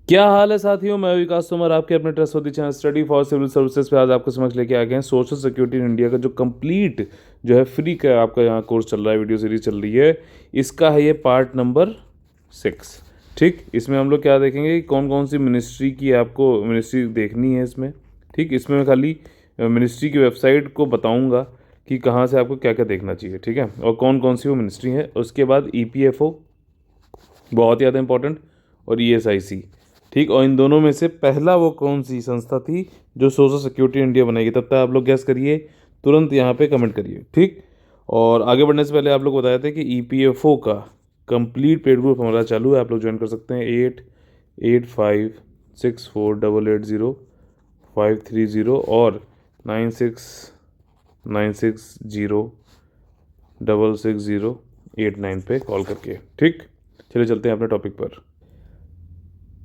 क्या हाल है साथियों, मैं विकास तोमर आपके अपने ट्रस्ट होती channel study for civil services पे आज आपको समझ लेके आ गए हैं सोशल सिक्योरिटी इन इंडिया का जो कंप्लीट जो है फ्री का आपका यहाँ कोर्स चल रहा है, वीडियो सीरीज चल रही है। इसका है ये पार्ट नंबर 6। ठीक, इसमें हम लोग क्या देखेंगे कि कौन कौन सी मिनिस्ट्री की आपको मिनिस्ट्री देखनी है इसमें। ठीक, इसमें मैं खाली मिनिस्ट्री की वेबसाइट को बताऊँगा कि कहाँ से आपको क्या क्या देखना चाहिए। ठीक है, और कौन कौन सी वो मिनिस्ट्री है। उसके बाद EPFO बहुत ज़्यादा इंपॉर्टेंट, और ESIC। ठीक, और इन दोनों में से पहला वो कौन सी संस्था थी जो सोशल सिक्योरिटी इंडिया बनाएगी, तब तक आप लोग गैस करिए, तुरंत यहाँ पे कमेंट करिए। ठीक, और आगे बढ़ने से पहले आप लोग बताए थे कि EPFO का कंप्लीट पेड ग्रुप हमारा चालू है, आप लोग ज्वाइन कर सकते हैं। 8856480530 और 96960608 पे कॉल करके। ठीक, चलिए चलते हैं अपने टॉपिक पर।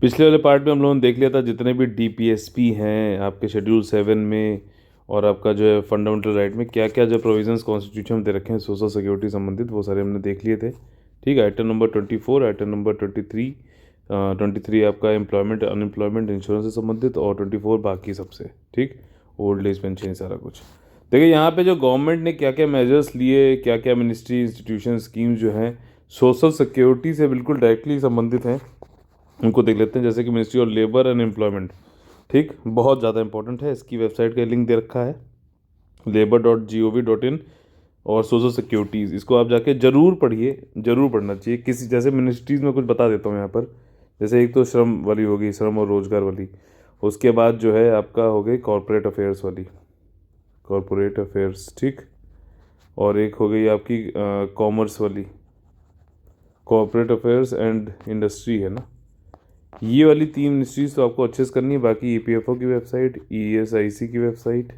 पिछले वाले पार्ट में हम लोगों ने देख लिया था जितने भी DPSP हैं आपके शेड्यूल 7 में, और आपका जो है फंडामेंटल राइट में क्या क्या जो प्रोविजंस कॉन्स्टिट्यूशन में दे रखे हैं सोशल सिक्योरिटी संबंधित, वो सारे हमने देख लिए थे। ठीक है, आइटम नंबर 24, आइटम नंबर 23 आपका एम्प्लॉयमेंट अनएम्प्लॉयमेंट इंश्योरेंस से संबंधित, और 24 बाकी सबसे। ठीक, ओल्ड एज पेंशन सारा कुछ। देखिए यहाँ पे जो गवर्नमेंट ने क्या क्या मेजर्स लिए, क्या क्या मिनिस्ट्री इंस्टीट्यूशन स्कीम्स जो हैं सोशल सिक्योरिटी से बिल्कुल डायरेक्टली संबंधित हैं, उनको देख लेते हैं। जैसे कि ministry of labour and employment, ठीक, बहुत ज़्यादा इंपॉर्टेंट है। इसकी वेबसाइट का लिंक दे रखा है labor.gov.in, और सोशल सिक्योरिटीज़, इसको आप जाके ज़रूर पढ़िए, ज़रूर पढ़ना चाहिए। किसी जैसे मिनिस्ट्रीज़ में कुछ बता देता हूँ यहाँ पर। जैसे एक तो श्रम वाली होगी, श्रम और रोजगार वाली। उसके बाद जो है आपका हो गई कॉरपोरेट अफेयर्स वाली, कॉरपोरेट अफेयर्स। ठीक, और एक हो गई आपकी कॉमर्स वाली, कॉरपोरेट अफेयर्स एंड इंडस्ट्री है ना। ये वाली 3 मिनिस्ट्रीज तो आपको अच्छे से करनी है। बाकी EPFO की वेबसाइट, ESIC की वेबसाइट,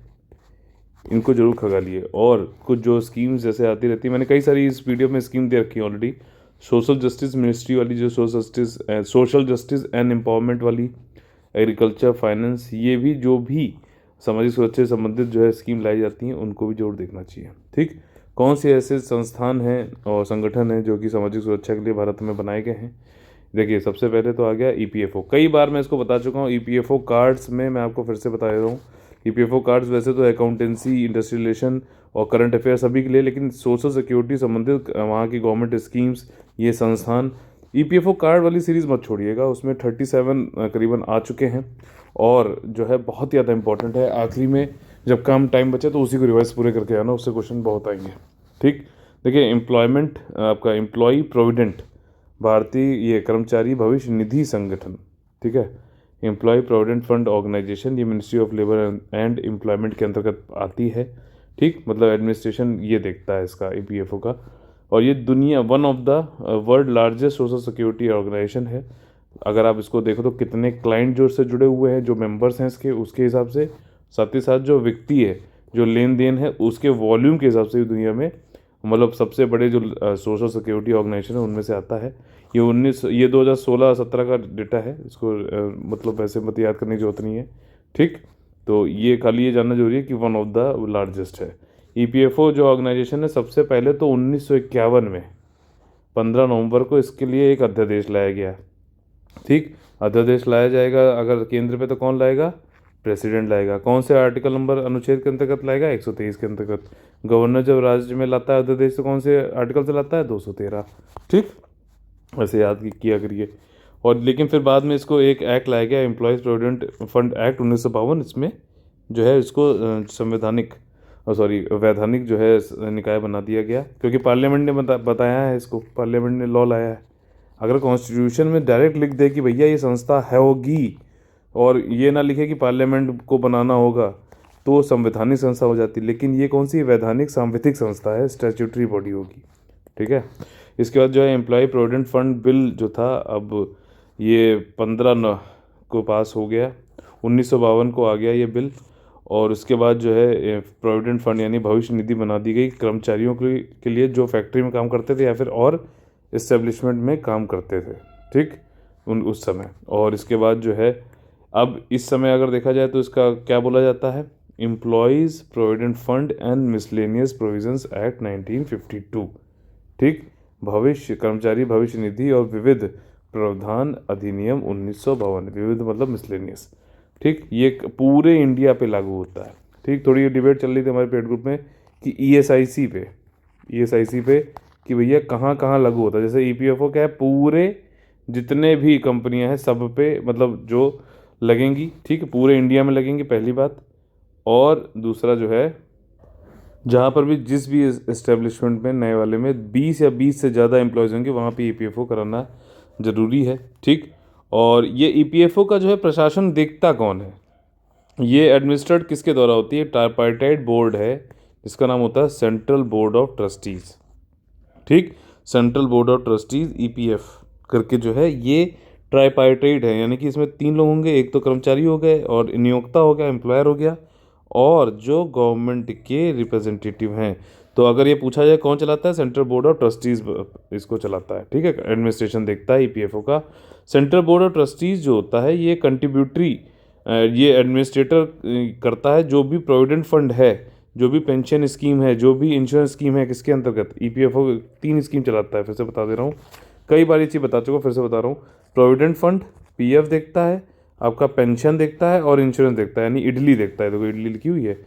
इनको जरूर खगा लिए। और कुछ जो स्कीम्स जैसे आती रहती है, मैंने कई सारी इस PDF में स्कीम दे रखी है ऑलरेडी। सोशल जस्टिस मिनिस्ट्री वाली, जो सोशल जस्टिस एंड एम्पावरमेंट वाली, एग्रीकल्चर, फाइनेंस, ये भी जो भी सामाजिक सुरक्षा से संबंधित जो है स्कीम लाई जाती हैं, उनको भी जरूर देखना चाहिए। ठीक, कौन से ऐसे संस्थान हैं और संगठन हैं जो कि सामाजिक सुरक्षा के लिए भारत में बनाए गए हैं। देखिए, सबसे पहले तो आ गया EPFO। कई बार मैं इसको बता चुका हूँ। EPFO कार्ड्स में मैं आपको फिर से बता दे रहा हूँ। EPFO कार्ड्स वैसे तो अकाउंटेंसी, इंडस्ट्रियल रिलेशन और करंट अफेयर सभी के लिए, लेकिन सोशल सिक्योरिटी संबंधित वहाँ की गवर्नमेंट स्कीम्स, ये संस्थान, EPFO कार्ड वाली सीरीज़ मत छोड़िएगा। उसमें 37 करीबन आ चुके हैं, और जो है बहुत ज़्यादा इंपॉर्टेंट है। आखिरी में जब कम टाइम बचे तो उसी को रिवाइज पूरे करके आना, उससे क्वेश्चन बहुत आएंगे। ठीक, देखिए, एम्प्लॉयमेंट आपका एम्प्लॉय प्रोविडेंट, भारतीय ये कर्मचारी भविष्य निधि संगठन। ठीक है, एम्प्लॉय प्रोविडेंट फंड ऑर्गेनाइजेशन, ये ministry of labour and employment के अंतर्गत आती है। ठीक, मतलब एडमिनिस्ट्रेशन ये देखता है इसका EPFO का। और ये दुनिया one of the world largest social security organisation है। अगर आप इसको देखो तो कितने क्लाइंट जो इससे जुड़े हुए हैं, जो मेंबर्स हैं इसके, उसके हिसाब से, साथ ही साथ जो व्यक्ति है, जो लेन देन है, उसके वॉल्यूम के हिसाब से भी दुनिया में मतलब सबसे बड़े जो सोशल सिक्योरिटी ऑर्गेनाइजेशन है उनमें से आता है। ये 2016-17 का डेटा है। इसको मतलब वैसे मत याद करने की जरूरत नहीं है। ठीक, तो ये खाली ये जानना जरूरी है कि वन ऑफ द लार्जेस्ट है। EPFO जो ऑर्गेनाइजेशन है, सबसे पहले तो 1951 में 15 नवंबर को इसके लिए एक अध्यादेश लाया गया। ठीक, अध्यादेश लाया जाएगा अगर केंद्र पे, तो कौन लाएगा? प्रेसिडेंट लाएगा। कौन से आर्टिकल नंबर अनुच्छेद के अंतर्गत लाएगा? 123 के अंतर्गत। गवर्नर जब राज्य में लाता है अध्यादेश, तो कौन से आर्टिकल से लाता है? 213। ठीक, ऐसे याद किया करिए। और लेकिन फिर बाद में इसको एक एक्ट लाया गया, एम्प्लॉयज़ प्रोविडेंट फंड एक्ट 1952। इसमें जो है इसको संवैधानिक वैधानिक जो है निकाय बना दिया गया, क्योंकि पार्लियामेंट ने बताया है इसको, पार्लियामेंट ने लॉ लाया है। अगर कॉन्स्टिट्यूशन में डायरेक्ट लिख दे कि भैया ये संस्था है होगी, और ये ना लिखे कि पार्लियामेंट को बनाना होगा, तो संवैधानिक संस्था हो जाती। लेकिन ये कौन सी वैधानिक सांविधिक संस्था है, स्टैट्यूटरी बॉडी होगी। ठीक है, इसके बाद जो है एम्प्लॉय प्रोविडेंट फंड बिल जो था, अब ये 15 को पास हो गया, 1952 को आ गया ये बिल। और उसके बाद जो है प्रोविडेंट फंड यानी भविष्य निधि बना दी गई कर्मचारियों के लिए जो फैक्ट्री में काम करते थे या फिर और इस्टेब्लिशमेंट में काम करते थे। ठीक, उस समय। और इसके बाद जो है अब इस समय अगर देखा जाए तो इसका क्या बोला जाता है? Employees provident fund and miscellaneous provisions act 1952। ठीक, भविष्य कर्मचारी भविष्य निधि और विविध प्रावधान अधिनियम 1952, विविध मतलब मिसलेनियस, ठीक, ये पूरे इंडिया पे लागू होता है। ठीक, थोड़ी ये डिबेट चल रही थी हमारे पेड ग्रुप में कि ईएसआईसी पे कि भैया कहाँ कहाँ लागू होता है। जैसे ईपीएफओ क्या है, पूरे जितने भी कंपनियां हैं सब पे मतलब जो लगेंगी, ठीक है, पूरे इंडिया में लगेंगी, पहली बात। और दूसरा जो है, जहाँ पर भी जिस भी इस्टेब्लिशमेंट में नए वाले में 20 या 20 से ज़्यादा एम्प्लॉयज़ होंगे वहाँ पे ईपीएफओ कराना ज़रूरी है। ठीक, और ये ईपीएफओ का जो है प्रशासन देखता कौन है, ये एडमिनिस्ट्रेट किसके द्वारा होती है, ट्राइपार्टाइट बोर्ड है जिसका नाम होता है सेंट्रल बोर्ड ऑफ ट्रस्टीज़। ठीक, central board of trustees EPF करके जो है ये ट्राइपार्टाइट है, यानी कि इसमें 3 लोग होंगे, एक तो कर्मचारी हो गए और नियोक्ता हो गया, एम्प्लॉयर हो गया, और जो गवर्नमेंट के रिप्रेजेंटेटिव हैं। तो अगर ये पूछा जाए कौन चलाता है, सेंट्रल बोर्ड ऑफ ट्रस्टीज़ इसको चलाता है। ठीक है, एडमिनिस्ट्रेशन देखता है ईपीएफओ का। सेंट्रल बोर्ड ऑफ ट्रस्टीज़ जो होता है ये कंट्रीब्यूटरी, ये एडमिनिस्ट्रेटर करता है जो भी प्रोविडेंट फंड है, जो भी पेंशन स्कीम है, जो भी इंश्योरेंस स्कीम है, किसके अंतर्गत, ईपीएफओ 3 स्कीम चलाता है। फिर से बता दे रहा हूँ, कई बार ये चीज़ बता चुका, फिर से बता रहा हूँ। प्रोविडेंट फंड पीएफ देखता है, आपका पेंशन देखता है और इंश्योरेंस देखता है, यानी इडली देखता है। देखो इडली लिखी हुई है।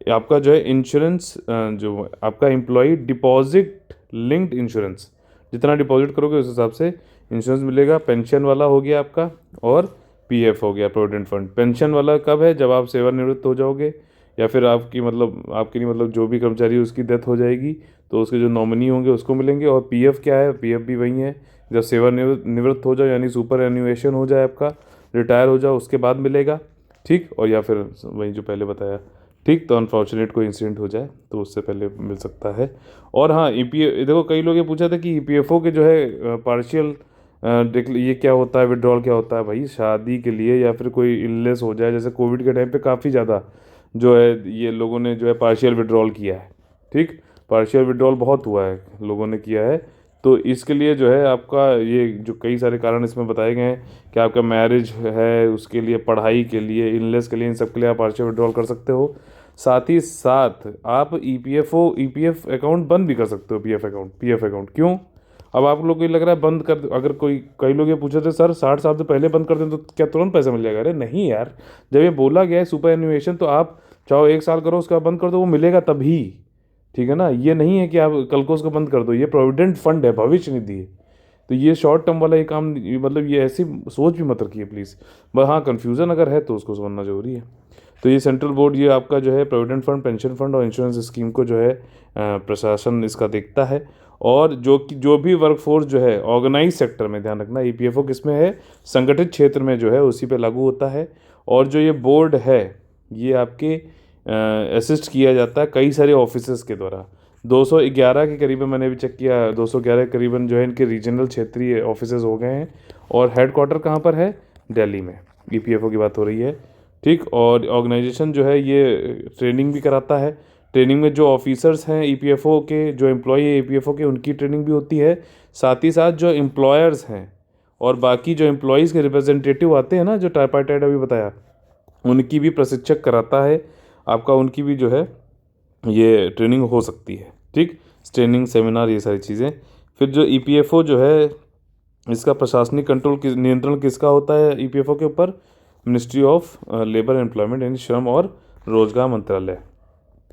आपका जो है इंश्योरेंस, जो आपका एम्प्लॉय डिपॉजिट लिंक्ड इंश्योरेंस, जितना डिपॉजिट करोगे उस हिसाब से इंश्योरेंस मिलेगा। पेंशन वाला हो गया आपका, और पीएफ हो गया प्रोविडेंट फंड। पेंशन वाला कब है, जब आप सेवानिवृत्त हो जाओगे, या फिर आपकी मतलब आपकी नहीं मतलब जो भी कर्मचारी है उसकी डेथ हो जाएगी तो उसके जो नॉमिनी होंगे उसको मिलेंगे। और पीएफ क्या है, पीएफ भी वही है, जब सेवानिवृत्त हो जाओ यानी सुपर एन्युएशन हो जाए आपका, रिटायर हो जाओ, उसके बाद मिलेगा। ठीक, और या फिर वही जो पहले बताया। ठीक, तो अनफॉर्चुनेट कोई इंसिडेंट हो जाए तो उससे पहले मिल सकता है। और हाँ, देखो कई लोग ये पूछा था कि ईपीएफओ के जो है पार्शियल ये क्या होता है, विड्रॉल क्या होता है। भाई शादी के लिए या फिर कोई इलनेस हो जाए, जैसे कोविड के टाइम पे काफ़ी ज़्यादा जो है ये लोगों ने जो है पार्शियल विड्रॉल किया है। ठीक, पार्शियल विड्रॉल बहुत हुआ है, लोगों ने किया है। तो इसके लिए जो है आपका ये जो कई सारे कारण इसमें बताए गए हैं कि आपका मैरिज है, उसके लिए, पढ़ाई के लिए, इलनेस के लिए, इन सब के लिए आप पार्शियल विड्रॉल कर सकते हो। साथ ही साथ आप ईपीएफ अकाउंट बंद भी कर सकते हो। पीएफ अकाउंट क्यों, अब आप लोग को ये लग रहा है बंद कर, अगर कोई कई लोग ये पूछे थे सर 60 साल से पहले बंद कर दें तो क्या तुरंत पैसा मिल जाएगा। अरे नहीं यार, जब ये बोला गया है सुपर एन्युएशन तो आप चाहो 1 साल करो, उसके बाद बंद कर दो, वो मिलेगा तभी। ठीक है ना, ये नहीं है कि आप कल को उसको बंद कर दो। ये प्रोविडेंट फंड है, भविष्य निधि है। तो ये शॉर्ट टर्म वाला ये काम, मतलब ये ऐसी सोच भी मत रखिए प्लीज़। बस हाँ, कन्फ्यूज़न अगर है तो उसको समझना जरूरी है। तो ये सेंट्रल बोर्ड ये आपका जो है प्रोविडेंट फंड, पेंशन फंड और इंश्योरेंस स्कीम को जो है प्रशासन इसका देखता है। और जो भी वर्कफोर्स जो है ऑर्गेनाइज सेक्टर में, ध्यान रखना ईपीएफओ किस में है, संगठित क्षेत्र में जो है उसी पे लागू होता है। और जो ये बोर्ड है ये आपके असिस्ट किया जाता है कई सारे ऑफिसर्स के द्वारा। 211 के करीबन मैंने अभी चेक किया, 211 के करीबन जो है इनके रीजनल क्षेत्रीय ऑफिसर्स हो गए हैं। और हेडक्वार्टर कहाँ पर है, दिल्ली में। ईपीएफओ की बात हो रही है। ठीक, और ऑर्गेनाइजेशन जो है ये ट्रेनिंग भी कराता है। ट्रेनिंग में जो ऑफिसर्स हैं ईपीएफओ के, जो एम्प्लॉय है ईपीएफओ के, उनकी ट्रेनिंग भी होती है। साथ ही साथ जो एम्प्लॉयर्स हैं और बाकी जो एम्प्लॉयज़ के रिप्रेजेंटेटिव आते हैं ना, जो ट्राइपार्टाइट अभी बताया, उनकी भी प्रशिक्षक कराता है आपका, उनकी भी जो है ये ट्रेनिंग हो सकती है। ठीक, ट्रेनिंग, सेमिनार, ये सारी चीज़ें। फिर जो ईपीएफओ जो है इसका प्रशासनिक कंट्रोल नियंत्रण किसका होता है ईपीएफओ के ऊपर, मिनिस्ट्री ऑफ लेबर एम्प्लॉयमेंट यानी श्रम और रोजगार मंत्रालय।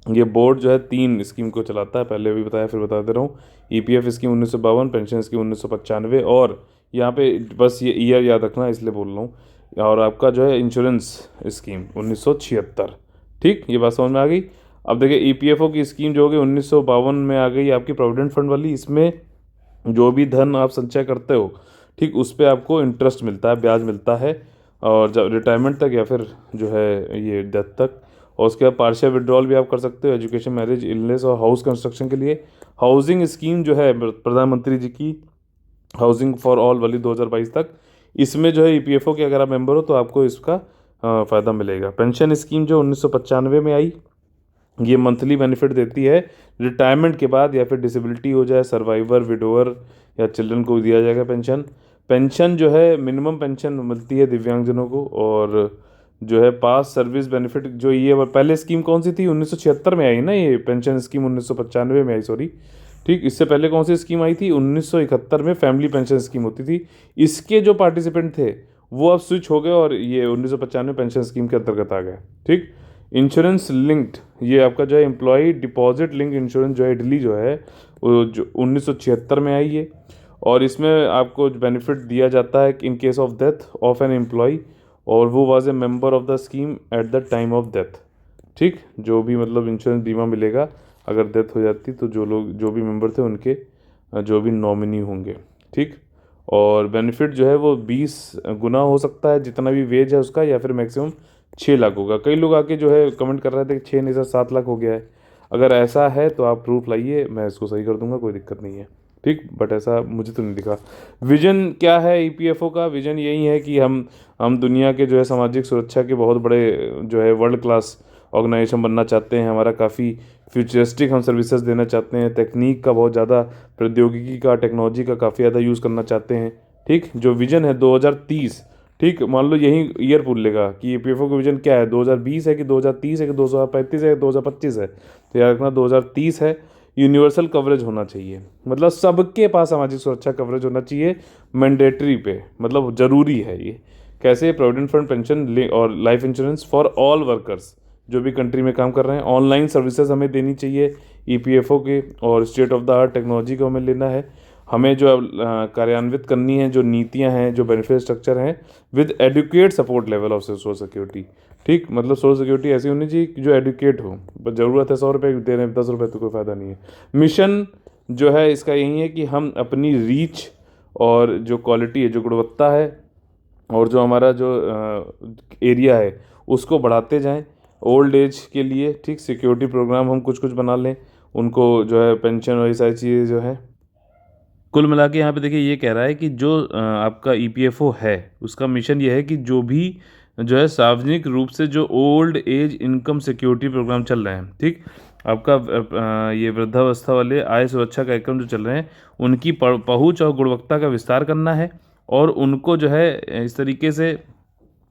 ये बोर्ड जो है 3 स्कीम को चलाता है, पहले भी बताया फिर बता दे रहा हूँ। ईपीएफ स्कीम 1952, पेंशन स्कीम 1995, और यहाँ पे बस ये ईयर याद रखना इसलिए बोल रहा हूँ। और आपका जो है इंश्योरेंस स्कीम 1976। ठीक, ये बात समझ में आ गई। अब देखिए ईपीएफओ की स्कीम जो होगी 1952 में आ गई आपकी प्रोविडेंट फंड वाली। इसमें जो भी धन आप संचय करते हो, ठीक, उस पर आपको इंटरेस्ट मिलता है, ब्याज मिलता है, और जब रिटायरमेंट तक या फिर जो है ये डेथ तक। और उसके बाद पार्शियल विड्रॉल भी आप कर सकते हो एजुकेशन, मैरिज, इलनेस और हाउस कंस्ट्रक्शन के लिए। हाउसिंग स्कीम जो है प्रधानमंत्री जी की हाउसिंग फॉर ऑल वाली 2022 तक, इसमें जो है ईपीएफओ के अगर आप मेंबर हो तो आपको इसका फ़ायदा मिलेगा। पेंशन स्कीम जो 1995 में आई, ये मंथली बेनिफिट देती है रिटायरमेंट के बाद, या फिर डिसेबिलिटी हो जाए, सर्वाइवर, विडोवर या चिल्ड्रन को दिया जाएगा पेंशन। पेंशन जो है मिनिमम पेंशन मिलती है दिव्यांगजनों को। और जो है पास सर्विस बेनिफिट, जो ये पहले स्कीम कौन सी थी 1976 में आई ना, ये पेंशन स्कीम 1995 में आई, सॉरी। ठीक, इससे पहले कौन सी स्कीम आई थी? 1971 में फैमिली पेंशन स्कीम होती थी। इसके जो पार्टिसिपेंट थे वो अब स्विच हो गए और ये 1995 पेंशन स्कीम के अंतर्गत आ गए। ठीक, इंश्योरेंस लिंक्ड, ये आपका जो है एम्प्लॉय डिपॉजिट लिंक इंश्योरेंस जो है इटली जो है वो जो 1976 में आई है, और इसमें आपको बेनिफिट दिया जाता है in case of death of an employee, और वो was a member of the scheme at the time of death. ठीक, जो भी मतलब इंश्योरेंस बीमा मिलेगा अगर डेथ हो जाती तो जो लोग जो भी मेंबर थे उनके जो भी नॉमिनी होंगे। ठीक, और बेनिफिट जो है वो 20 गुना हो सकता है जितना भी वेज है उसका, या फिर मैक्सिमम 6 लाख होगा। कई लोग आके जो है कमेंट कर रहे थे कि 6 नहीं सर 7 लाख हो गया है। अगर ऐसा है तो आप प्रूफ लाइए, मैं इसको सही कर दूंगा, कोई दिक्कत नहीं है। ठीक, बट ऐसा मुझे तो नहीं दिखा। विजन क्या है ईपीएफओ का? विजन यही है कि हम दुनिया के जो है सामाजिक सुरक्षा के बहुत बड़े जो है वर्ल्ड क्लास ऑर्गेनाइजेशन बनना चाहते हैं। हमारा काफ़ी फ्यूचरिस्टिक हम सर्विसेज देना चाहते हैं, तकनीक का बहुत ज़्यादा, प्रौद्योगिकी का, टेक्नोलॉजी का काफ़ी ज़्यादा यूज़ करना चाहते हैं। ठीक, जो विजन है 2030, ठीक, मान लो यही ईयर पूछ लेगा कि ईपीएफओ का विजन क्या है, 2020 है कि 2030 है कि 2035 है कि 2025 है, तो याद रखना 2030 है। यूनिवर्सल कवरेज होना चाहिए, मतलब सबके पास सामाजिक सुरक्षा कवरेज होना चाहिए, मैंडेटरी पे, मतलब ज़रूरी है ये। कैसे? प्रोविडेंट फंड, पेंशन और life insurance for all workers जो भी कंट्री में काम कर रहे हैं। ऑनलाइन सर्विसेज हमें देनी चाहिए ईपीएफओ के, और state of the art technology को हमें लेना है। हमें जो कार्यान्वित करनी है जो नीतियां हैं, जो बेनिफिट स्ट्रक्चर हैं, with adequate support level of social security. ठीक, मतलब सोशल सिक्योरिटी ऐसी होनी चाहिए कि जो एडुकेट हो। बस ज़रूरत है 100 रुपये दे रहे हैं, 10 रुपये तो कोई फ़ायदा नहीं है। मिशन जो है इसका यही है कि हम अपनी रीच और जो क्वालिटी है, जो गुणवत्ता है, और जो हमारा जो एरिया है उसको बढ़ाते जाएं ओल्ड एज के लिए। ठीक, सिक्योरिटी प्रोग्राम हम कुछ कुछ बना लें, उनको जो है पेंशन और ये सारी चीज़ें जो है। कुल मिला के यहाँ पे देखिए ये कह रहा है कि जो आपका ईपीएफओ है उसका मिशन ये है कि जो भी जो है सार्वजनिक रूप से जो old age income security programme चल रहे हैं, ठीक, आपका ये वृद्धावस्था वाले आय सुरक्षा कार्यक्रम जो चल रहे हैं उनकी पहुंच और गुणवत्ता का विस्तार करना है, और उनको जो है इस तरीके से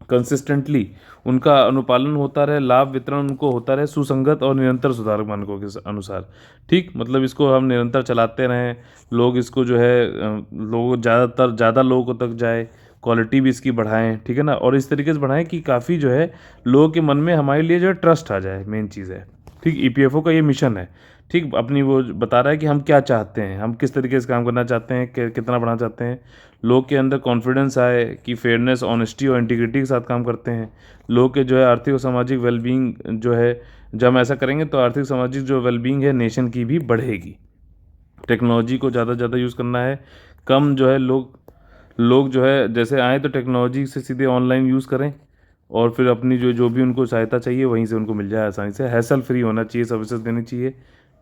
कंसिस्टेंटली उनका अनुपालन होता रहे, लाभ वितरण उनको होता रहे सुसंगत और निरंतर सुधारक मानकों के अनुसार। ठीक, मतलब इसको हम निरंतर चलाते रहें, लोग इसको जो है लोग ज़्यादा लोगों तक जाए, क्वालिटी भी इसकी बढ़ाएं। ठीक है ना, और इस तरीके से बढ़ाएं कि काफ़ी जो है लोगों के मन में हमारे लिए जो है ट्रस्ट आ जाए, मेन चीज़ है। ठीक, ईपीएफओ का ये मिशन है। ठीक, अपनी वो बता रहा है कि हम क्या चाहते हैं, हम किस तरीके से काम करना चाहते हैं, कितना बढ़ाना चाहते हैं। लोग के अंदर कॉन्फिडेंस आए कि फेयरनेस, ऑनेस्टी और इंटीग्रिटी के साथ काम करते हैं। लोग के जो है आर्थिक और सामाजिक वेलबींग जो है, जब हम ऐसा करेंगे तो आर्थिक सामाजिक जो वेलबींग है नेशन की भी बढ़ेगी। टेक्नोलॉजी को ज़्यादा से ज़्यादा यूज़ करना है, कम जो है लोग जो है जैसे आए तो टेक्नोलॉजी से सीधे ऑनलाइन यूज़ करें, और फिर अपनी जो जो भी उनको सहायता चाहिए वहीं से उनको मिल जाए आसानी से। हैसल फ्री होना चाहिए, सर्विसेज देनी चाहिए।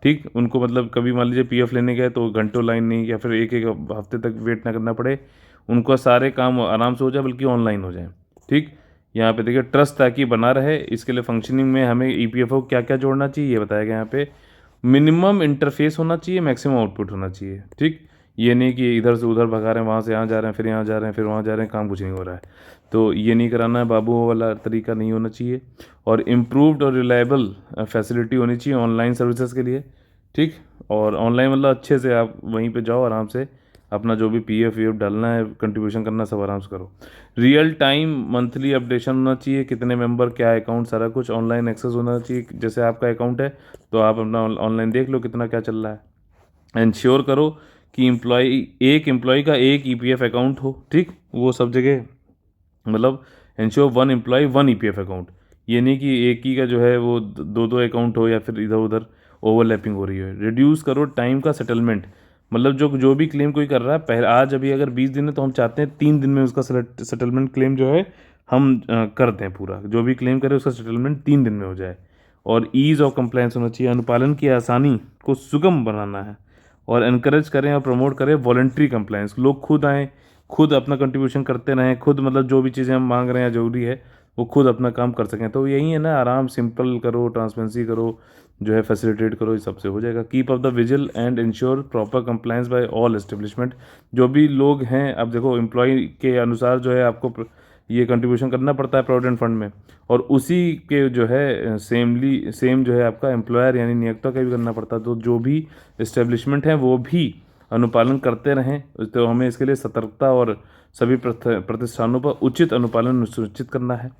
ठीक, उनको मतलब कभी मान लीजिए पीएफ लेने गए तो घंटों लाइन नहीं, या फिर एक एक हफ्ते तक वेट ना करना पड़े, उनको सारे काम आराम से हो जाए, बल्कि ऑनलाइन हो जाए। ठीक, यहाँ पे देखिए ट्रस्ट ताकि बना रहे, इसके लिए फंक्शनिंग में हमें ईपीएफओ क्या क्या जोड़ना चाहिए ये बताया गया यहाँ पे। मिनिमम इंटरफेस होना चाहिए, मैक्सिमम आउटपुट होना चाहिए। ठीक, ये नहीं कि इधर से उधर भगा रहे हैं, वहाँ से यहाँ जा रहे हैं, फिर यहाँ जा रहे हैं, फिर वहाँ जा रहे हैं, काम कुछ नहीं हो रहा है, तो ये नहीं कराना है। बाबू वाला तरीका नहीं होना चाहिए। और इम्प्रूव्ड और रिलायबल फैसिलिटी होनी चाहिए ऑनलाइन सर्विसेज के लिए। ठीक, और ऑनलाइन मतलब अच्छे से आप वहीं पे जाओ, आराम से अपना जो भी पीएफ वीएफ डालना है, कंट्रीब्यूशन करना, सब आराम से करो। रियल टाइम मंथली अपडेशन होना चाहिए, कितने मेंबर, क्या अकाउंट, सारा कुछ ऑनलाइन एक्सेस होना चाहिए। जैसे आपका अकाउंट है तो आप अपना ऑनलाइन देख लो कितना क्या चल रहा है। इंश्योर करो कि एक एम्प्लॉय का एक ईपीएफ अकाउंट हो। ठीक, वो सब जगह मतलब ensure one employee one EPF account, ये नहीं कि एक ही का जो है वो दो दो अकाउंट हो या फिर इधर उधर ओवरलैपिंग हो रही है। रिड्यूस करो टाइम का सेटलमेंट, मतलब जो भी क्लेम कोई कर रहा है, पहले आज अभी अगर 20 दिन है तो हम चाहते हैं 3 दिन में उसका सेटलमेंट क्लेम जो है हम कर दें पूरा। जो भी क्लेम करे उसका सेटलमेंट 3 दिन में हो जाए। और ईज़ ऑफ कंप्लायंस होना चाहिए, अनुपालन की आसानी को सुगम बनाना है। और इनकरेज करें और प्रमोट करें वॉलंटरी कंप्लायंस, लोग खुद आएँ, खुद अपना कंट्रीब्यूशन करते रहें, खुद मतलब जो भी चीज़ें हम मांग रहे हैं ज़रूरी है वो खुद अपना काम कर सकें। तो यही है ना, आराम, सिंपल करो, ट्रांसपेरेंसी करो, जो है फैसिलिटेट करो, ये सबसे हो जाएगा। Keep up the vigil and ensure proper compliance by all establishment. जो भी लोग हैं, अब देखो एम्प्लॉय के अनुसार जो है आपको ये कंट्रीब्यूशन करना पड़ता है प्रोविडेंट फंड में, और उसी के जो है सेम जो है आपका एम्प्लॉयर यानी नियोक्ता का भी करना पड़ता है। तो जो भी इस्टेब्लिशमेंट है वो भी अनुपालन करते रहें, तो हमें इसके लिए सतर्कता और सभी प्रतिष्ठानों पर उचित अनुपालन सुनिश्चित करना है।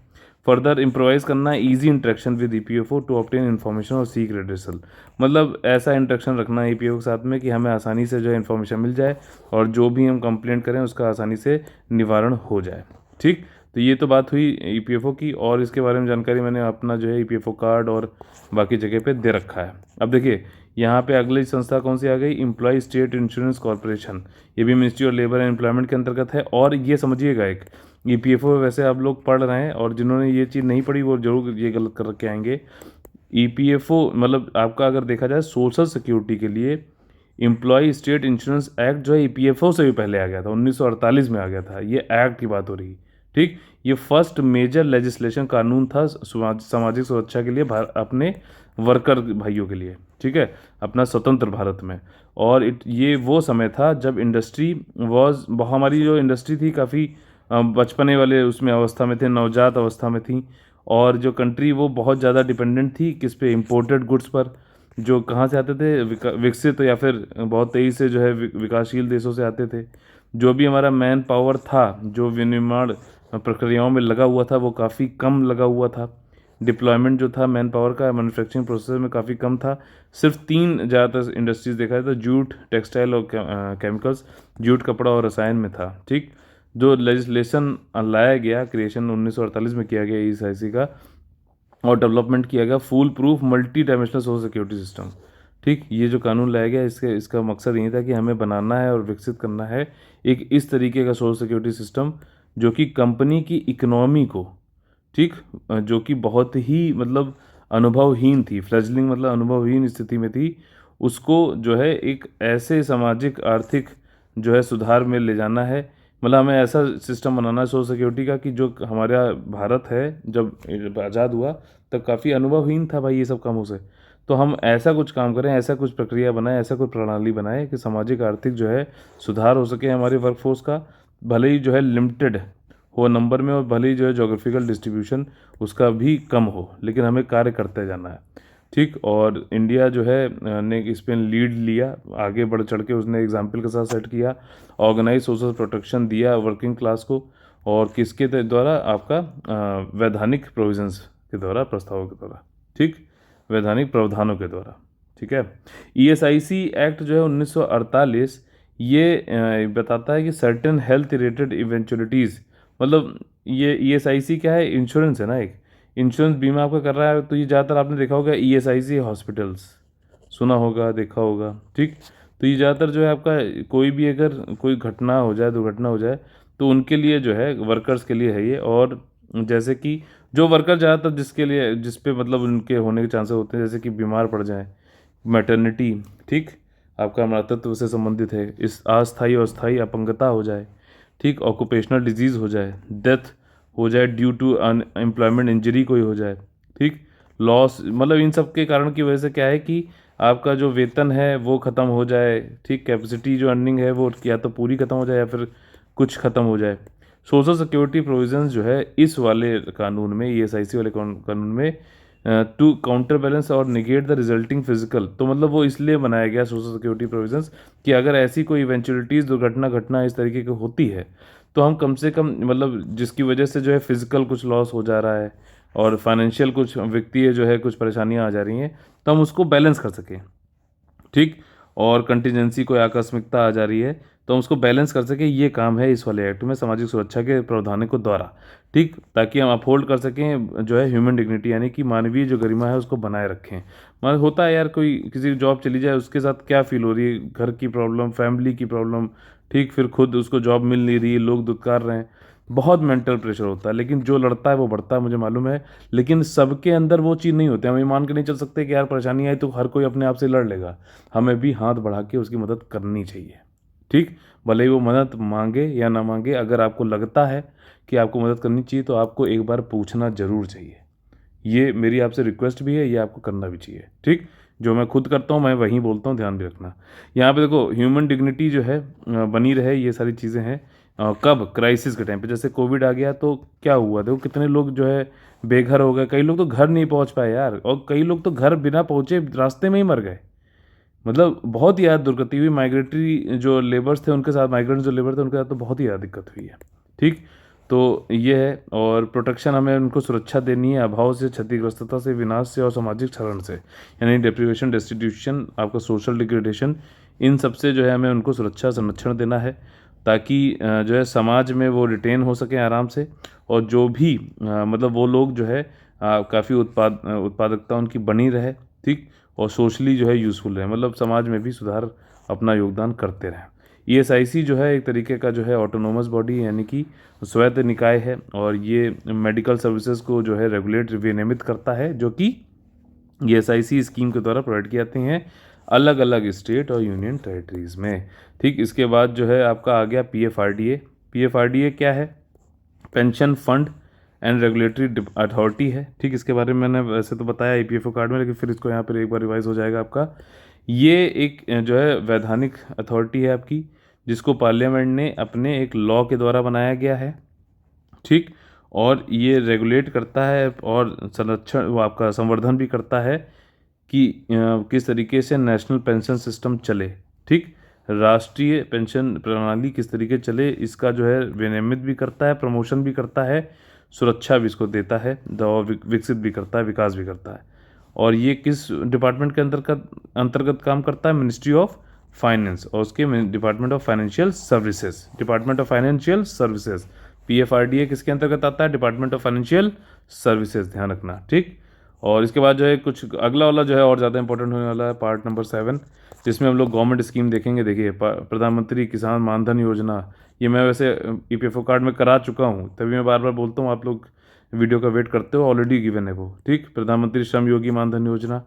फर्दर इम्प्रोवाइज करना है easy interaction with EPFO to obtain information और सीक रिड्रेसल, मतलब ऐसा इंटरेक्शन रखना है ईपीएफओ के साथ में कि हमें आसानी से जो है इन्फॉर्मेशन मिल जाए और जो भी हम कंप्लेंट करें उसका आसानी से निवारण हो जाए। ठीक, तो ये तो बात हुई ईपीएफओ की, और इसके बारे में जानकारी मैंने अपना जो है ईपीएफओ कार्ड और बाकी जगह पे दे रखा है। अब देखिए यहाँ पे अगली संस्था कौन सी आ गई, एम्प्लॉय स्टेट इंश्योरेंस कॉर्पोरेशन, ये भी ministry of labour and employment के अंतर्गत है। और ये समझिएगा, एक ईपीएफओ वैसे आप लोग पढ़ रहे हैं और जिन्होंने ये चीज़ नहीं पढ़ी वो जरूर ये गलत कर के आएंगे। ईपीएफओ मतलब आपका अगर देखा जाए सोशल सिक्योरिटी के लिए एम्प्लॉय स्टेट इंश्योरेंस एक्ट जो है ईपीएफओ से भी पहले आ गया था, 1948 में आ गया था, ये एक्ट की बात हो रही। ठीक, ये फर्स्ट मेजर लेजिस्लेशन कानून था सामाजिक सुरक्षा के लिए अपने वर्कर भाइयों के लिए, ठीक है, अपना स्वतंत्र भारत में। और ये वो समय था जब इंडस्ट्री हमारी जो इंडस्ट्री थी काफ़ी बचपने वाले उसमें अवस्था में थे, नवजात अवस्था में थी, और जो कंट्री वो बहुत ज़्यादा डिपेंडेंट थी किस पे, इम्पोर्टेड गुड्स पर, जो कहाँ से आते थे, विकसित या फिर बहुत तेज़ी से जो है विकासशील देशों से आते थे। जो भी हमारा मैन पावर था जो विनिर्माण प्रक्रियाओं में लगा हुआ था वो काफ़ी कम लगा हुआ था। डिप्लॉयमेंट जो था मैन पावर का मैन्युफैक्चरिंग प्रोसेस में काफ़ी कम था। सिर्फ 3 ज़्यादातर इंडस्ट्रीज देखा जाए तो जूट, टेक्सटाइल और केमिकल्स, जूट कपड़ा और रसायन में था। ठीक, जो लेजिस्लेशन लाया गया, क्रिएशन 1948 में किया गया ईएसआईसी का, और डेवलपमेंट किया गया full proof multi dimensional social security system. ठीक, ये जो कानून लाया गया इसका मकसद यही था कि हमें बनाना है और विकसित करना है एक इस तरीके का सोशल सिक्योरिटी सिस्टम जो कि कंपनी की इकोनॉमी को, ठीक, जो कि बहुत ही मतलब अनुभवहीन थी, फ्लजलिंग मतलब अनुभवहीन स्थिति में थी, उसको जो है एक ऐसे सामाजिक आर्थिक जो है सुधार में ले जाना है। मतलब हमें ऐसा सिस्टम बनाना है सोशल सिक्योरिटी का कि जो हमारा भारत है जब आज़ाद हुआ तब काफ़ी अनुभवहीन था भाई ये सब कामों से। तो हम ऐसा कुछ काम करें, ऐसा कुछ प्रक्रिया बनाएं, ऐसा कुछ प्रणाली बनाएं कि सामाजिक आर्थिक जो है सुधार हो सके हमारे वर्कफोर्स का, भले ही जो है लिमिटेड हो नंबर में और भले ही जो है जोग्राफिकल डिस्ट्रीब्यूशन उसका भी कम हो, लेकिन हमें कार्य करते जाना है। ठीक, और इंडिया जो है ने इस पर लीड लिया, आगे बढ़ चढ़ के उसने एग्जाम्पल के साथ सेट किया, ऑर्गेनाइज सोशल प्रोटेक्शन दिया वर्किंग क्लास को, और किसके द्वारा, आपका वैधानिक प्रोविजंस के द्वारा, प्रस्तावों के द्वारा, ठीक, वैधानिक प्रावधानों के द्वारा। ठीक है, ईएसआईसी एक्ट जो है 1948 ये बताता है कि सर्टेन हेल्थ रिलेटेड इवेंचुअलिटीज़, मतलब ये ईएसआईसी क्या है, इंश्योरेंस है ना, एक इंश्योरेंस बीमा आपका कर रहा है। तो ये ज़्यादातर आपने देखा होगा ईएसआईसी हॉस्पिटल्स, सुना होगा, देखा होगा। ठीक, तो ये ज़्यादातर जो है आपका कोई भी अगर कोई घटना हो जाए, दुर्घटना हो जाए, तो उनके लिए जो है वर्कर्स के लिए है ये। और जैसे कि जो वर्कर ज़्यादातर जिसके लिए जिस पे मतलब उनके होने के चांसेस होते हैं, जैसे कि बीमार पड़ जाए, मैटरनिटी, ठीक, आपका मातृत्व से संबंधित है, इस अस्थायी और स्थायी अपंगता हो जाए, ठीक, ऑक्यूपेशनल डिजीज़ हो जाए, डेथ हो जाए ड्यू टू एम्प्लॉयमेंट इंजरी कोई हो जाए, ठीक, लॉस, मतलब इन सब के कारण की वजह से क्या है कि आपका जो वेतन है वो ख़त्म हो जाए, ठीक, कैपेसिटी जो अर्निंग है वो या तो पूरी ख़त्म हो जाए या फिर कुछ ख़त्म हो जाए। सोशल सिक्योरिटी प्रोविजंस जो है इस वाले कानून में, ईएसआईसी वाले कानून में, टू काउंटर बैलेंस और निगेट द रिजल्टिंग फिजिकल, तो मतलब वो इसलिए बनाया गया सोशल सिक्योरिटी प्रोविजंस कि अगर ऐसी कोई इवेंचुअलिटीज़ दुर्घटना घटना इस तरीके की होती है तो हम कम से कम, मतलब जिसकी वजह से जो है फिजिकल कुछ लॉस हो जा रहा है और फाइनेंशियल कुछ वित्तीय जो है कुछ परेशानियां आ जा रही हैं, तो हम उसको बैलेंस कर सकें। ठीक, और कंटिजेंसी कोई आकस्मिकता आ जा रही है तो हम उसको बैलेंस कर सकें, ये काम है इस वाले एक्ट में सामाजिक सुरक्षा के प्रावधानों को द्वारा। ठीक, ताकि हम अपहोल्ड कर सकें जो है ह्यूमन डिग्निटी, यानी कि मानवीय जो गरिमा है उसको बनाए रखें। मतलब होता है यार, कोई किसी की जॉब चली जाए उसके साथ क्या फील हो रही है, घर की प्रॉब्लम, फैमिली की प्रॉब्लम, ठीक, फिर खुद उसको जॉब मिल नहीं रही है, लोग दुत्कार रहे हैं, बहुत मेंटल प्रेशर होता है। लेकिन जो लड़ता है वो बढ़ता है, मुझे मालूम है, लेकिन सबके अंदर वो चीज़ नहीं होती। हम ये मान के नहीं चल सकते कि यार परेशानी आई तो हर कोई अपने आप से लड़ लेगा, हमें भी हाथ बढ़ा के उसकी मदद करनी चाहिए। ठीक, भले ही वो मदद मांगे या ना मांगे, अगर आपको लगता है कि आपको मदद करनी चाहिए तो आपको एक बार पूछना ज़रूर चाहिए। ये मेरी आपसे रिक्वेस्ट भी है, ये आपको करना भी चाहिए। ठीक, जो मैं खुद करता हूँ मैं वहीं बोलता हूँ, ध्यान भी रखना। यहाँ पे देखो ह्यूमन डिग्निटी जो है बनी रहे, ये सारी चीज़ें हैं। कब? क्राइसिस के टाइम पे। जैसे कोविड आ गया तो क्या हुआ, देखो कितने लोग जो है बेघर हो गए, कई लोग तो घर नहीं पहुंच पाए यार, और कई लोग तो घर बिना पहुंचे रास्ते में ही मर गए। मतलब बहुत ही ज़्यादा दुर्गति हुई, माइग्रेटरी जो लेबर्स थे उनके साथ, माइग्रेंट जो लेबर थे उनके साथ तो बहुत ही ज़्यादा दिक्कत हुई है। ठीक, तो ये है। और प्रोटेक्शन, हमें उनको सुरक्षा देनी है अभाव से, क्षतिग्रस्तता से, विनाश से और सामाजिक क्षरण से, यानी डेप्रिवेशन, डेस्टिट्यूशन, आपका सोशल डिग्रेडेशन, इन सब से जो है हमें उनको सुरक्षा संरक्षण देना है, ताकि जो है समाज में वो रिटेन हो सकें आराम से। और जो भी मतलब वो लोग जो है काफ़ी उत्पादकता उनकी बनी रहे। ठीक, और सोशली जो है यूज़फुल रहे, मतलब समाज में भी सुधार अपना योगदान करते रहें। ईएसआईसी जो है एक तरीके का जो है ऑटोनोमस बॉडी, यानी कि स्वायत्त निकाय है, और ये मेडिकल सर्विसेज को जो है रेगुलेट, विनियमित करता है, जो कि ईएसआईसी स्कीम के द्वारा प्रोवाइड किए जाते हैं अलग अलग स्टेट और यूनियन टेरिटरीज़ में। ठीक, इसके बाद जो है आपका आ गया पीएफआरडीए। पीएफआरडीए क्या है? Pension fund and regulatory authority है। ठीक, इसके बारे में मैंने वैसे तो बताया ईपीएफओ कार्ड में, लेकिन फिर इसको यहाँ पर एक बार रिवाइज हो जाएगा आपका। ये एक जो है वैधानिक अथॉरिटी है आपकी, जिसको पार्लियामेंट ने अपने एक लॉ के द्वारा बनाया गया है। ठीक, और ये रेगुलेट करता है और संरक्षण, वो आपका संवर्धन भी करता है कि किस तरीके से नेशनल पेंशन सिस्टम चले। ठीक, राष्ट्रीय पेंशन प्रणाली किस तरीके चले, इसका जो है विनियमित भी करता है, प्रमोशन भी करता है, सुरक्षा भी इसको देता है, और विकसित भी करता है, विकास भी करता है। और ये किस डिपार्टमेंट के अंतर्गत काम करता है? मिनिस्ट्री ऑफ फाइनेंस, और उसके department of financial services, department of financial services. PFRDA किसके अंतर्गत आता है? डिपार्टमेंट ऑफ फाइनेंशियल सर्विसेज, ध्यान रखना। ठीक, और इसके बाद जो है कुछ अगला वाला जो है और ज़्यादा इंपॉर्टेंट होने वाला है, पार्ट नंबर 7, जिसमें हम लोग गवर्नमेंट स्कीम देखेंगे। देखिए, प्रधानमंत्री किसान मानधन योजना, ये मैं वैसे ईपीएफओ कार्ड में करा चुका हूँ, तभी मैं बार बार बोलता हूँ, आप लोग वीडियो का वेट करते हो, ऑलरेडी गिवन है वो। ठीक, प्रधानमंत्री श्रम योगी मानधन योजना,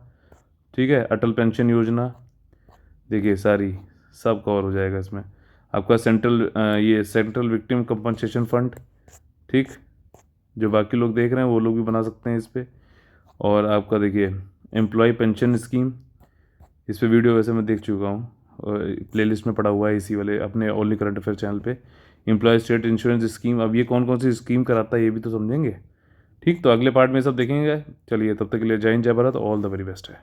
ठीक है, अटल पेंशन योजना, देखिए सारी सब कवर हो जाएगा इसमें। आपका ये सेंट्रल विक्टिम कंपनसेशन फंड। ठीक, जो बाकी लोग देख रहे हैं वो लोग भी बना सकते हैं इस पर। और आपका देखिए एम्प्लॉय पेंशन स्कीम, इस पर वीडियो वैसे मैं देख चुका हूँ, और प्लेलिस्ट में पड़ा हुआ है इसी वाले अपने ओनली करंट अफेयर चैनल पे। एम्प्लॉय स्टेट इंश्योरेंस स्कीम, अब ये कौन कौन सी स्कीम कराता है ये भी तो समझेंगे। ठीक, तो अगले पार्ट में सब देखेंगे। चलिए, तब तक के लिए जय हिंद, जय Bharat, all the very best है।